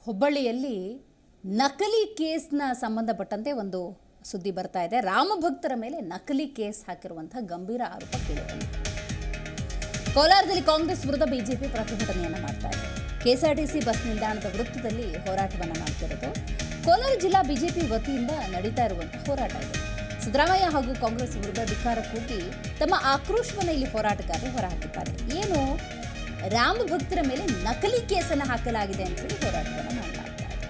ಹುಬ್ಬಳ್ಳಿಯಲ್ಲಿ ನಕಲಿ ಕೇಸ್ನ ಸಂಬಂಧಪಟ್ಟಂತೆ ಒಂದು ಸುದ್ದಿ ಬರ್ತಾ ಇದೆ. ರಾಮಭಕ್ತರ ಮೇಲೆ ನಕಲಿ ಕೇಸ್ ಹಾಕಿರುವಂತಹ ಗಂಭೀರ ಆರೋಪ ಕೇಳಿಬಂದಿದೆ. ಕೋಲಾರದಲ್ಲಿ ಕಾಂಗ್ರೆಸ್ ವಿರುದ್ಧ ಬಿಜೆಪಿ ಪ್ರತಿಭಟನೆಯನ್ನು ಮಾಡ್ತಾ ಇದೆ. ಕೆಎಸ್ಆರ್ಟಿಸಿ ಬಸ್ ನಿಲ್ದಾಣದ ವೃತ್ತದಲ್ಲಿ ಹೋರಾಟವನ್ನು ಮಾಡ್ತಿರೋದು. ಕೋಲಾರ ಜಿಲ್ಲಾ ಬಿಜೆಪಿ ವತಿಯಿಂದ ನಡೀತಾ ಇರುವಂತಹ ಹೋರಾಟ ಇದೆ. ಸಿದ್ದರಾಮಯ್ಯ ಹಾಗೂ ಕಾಂಗ್ರೆಸ್ ವಿರುದ್ಧ ಧಿಕ್ಕಾರ ಕೂಗಿ ತಮ್ಮ ಆಕ್ರೋಶವನ್ನು ಇಲ್ಲಿ ಹೋರಾಟಗಾರರು ಹೊರಹಾಕಿದ್ದಾರೆ. ಏನು ರಾಮ ಭಕ್ತರ ಮೇಲೆ ನಕಲಿ ಕೇಸನ್ನು ಹಾಕಲಾಗಿದೆ ಅಂತ ಹೇಳಿ ಹೋರಾಟವನ್ನು ಮಾಡಲಾಗ್ತಾ ಇದೆ.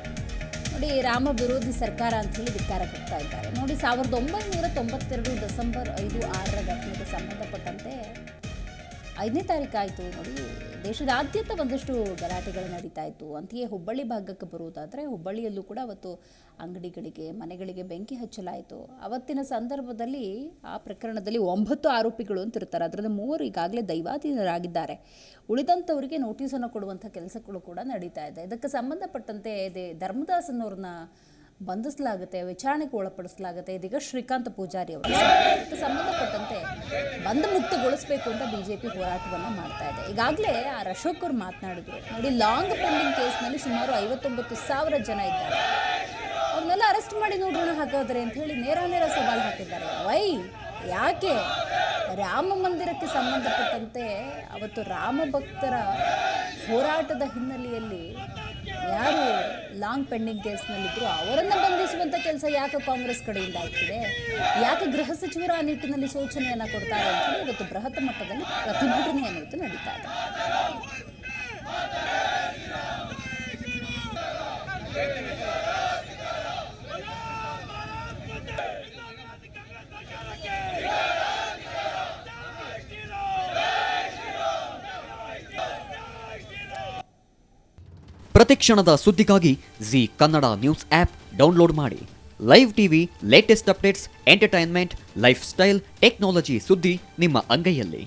ನೋಡಿ, ರಾಮ ವಿರೋಧಿ ಸರ್ಕಾರ ಅಂತ ಹೇಳಿ ಧಿಕ್ಕಾರ ಕೂಗ್ತಾ ಇದ್ದಾರೆ. ನೋಡಿ, 1992 ಡಿಸೆಂಬರ್ 5-6 ಘಟನೆಗೆ ಸಂಬಂಧಪಟ್ಟಂತೆ 5ನೇ ತಾರೀಕು ಆಯಿತು. ನೋಡಿ, ದೇಶದಾದ್ಯಂತ ಒಂದಷ್ಟು ಗಲಾಟೆಗಳು ನಡೀತಾ ಇತ್ತು. ಅಂತೆಯೇ ಹುಬ್ಬಳ್ಳಿ ಭಾಗಕ್ಕೆ ಬರುವುದಾದರೆ ಹುಬ್ಬಳ್ಳಿಯಲ್ಲೂ ಕೂಡ ಅವತ್ತು ಅಂಗಡಿಗಳಿಗೆ, ಮನೆಗಳಿಗೆ ಬೆಂಕಿ ಹಚ್ಚಲಾಯಿತು. ಅವತ್ತಿನ ಸಂದರ್ಭದಲ್ಲಿ ಆ ಪ್ರಕರಣದಲ್ಲಿ 9 ಆರೋಪಿಗಳು ಅಂತಿರ್ತಾರೆ. ಅದರಲ್ಲಿ 3 ಈಗಾಗಲೇ ದೈವಾಧೀನರಾಗಿದ್ದಾರೆ. ಉಳಿದಂಥವರಿಗೆ ನೋಟಿಸನ್ನು ಕೊಡುವಂಥ ಕೆಲಸಗಳು ಕೂಡ ನಡೀತಾ ಇದೆ. ಇದಕ್ಕೆ ಸಂಬಂಧಪಟ್ಟಂತೆ ಧರ್ಮದಾಸ್ ಅನ್ನೋರನ್ನ ಬಂಧಿಸಲಾಗುತ್ತೆ, ವಿಚಾರಣೆಗೆ ಒಳಪಡಿಸಲಾಗುತ್ತೆ. ಇದೀಗ ಶ್ರೀಕಾಂತ್ ಪೂಜಾರಿ ಅವರು ಇದಕ್ಕೆ ಸಂಬಂಧಪಟ್ಟಂತೆ ಬಂಧ ಮುಕ್ತಗೊಳಿಸಬೇಕು ಅಂತ ಬಿಜೆಪಿ ಹೋರಾಟವನ್ನು ಮಾಡ್ತಾ ಇದೆ. ಈಗಾಗಲೇ ಅಶೋಕ್ ಅವರು ಮಾತನಾಡಿದ್ರು. ನೋಡಿ, ಲಾಂಗ್ ಪೆಂಡಿಂಗ್ ಕೇಸ್ನಲ್ಲಿ ಸುಮಾರು 59,000 ಜನ ಇದ್ದಾರೆ. ಅವ್ರನ್ನೆಲ್ಲ ಅರೆಸ್ಟ್ ಮಾಡಿ ನೋಡೋಣ ಹಾಕೋದ್ರೆ ಅಂತ ಹೇಳಿ ನೇರ ಸವಾಲು ಹಾಕಿದ್ದಾರೆ. ಯಾಕೆ ರಾಮ ಮಂದಿರಕ್ಕೆ ಸಂಬಂಧಪಟ್ಟಂತೆ ಅವತ್ತು ರಾಮ ಭಕ್ತರ ಹೋರಾಟದ ಹಿನ್ನೆಲೆಯಲ್ಲಿ ಯಾರು ಲಾಂಗ್ ಪೆಂಡಿಂಗ್ ಕೇಸ್ನಲ್ಲಿದ್ದರು ಅವರನ್ನು ಬಂಧಿಸುವಂಥ ಕೆಲಸ ಯಾಕೆ ಕಾಂಗ್ರೆಸ್ ಕಡೆಯಿಂದ ಆಗ್ತಿದೆ? ಯಾಕೆ ಗೃಹ ಸಚಿವರು ಆ ನಿಟ್ಟಿನಲ್ಲಿ ಸೂಚನೆಯನ್ನು ಕೊಡ್ತಾರೆ ಅಂತ ಹೇಳಿ ಇವತ್ತು ಬೃಹತ್ ಮಟ್ಟದಲ್ಲಿ ಪ್ರತಿಭಟನೆ ಅನ್ನೋದು ನಡೀತಾ ಇದೆ. ಪ್ರತಿಕ್ಷಣದ ಸುದ್ದಿಗಾಗಿ Zee Kannada news app download ಮಾಡಿ. Live TV, latest updates, entertainment, lifestyle, technology ಸುದ್ದಿ ನಿಮ್ಮ ಅಂಗೈಯಲ್ಲಿ.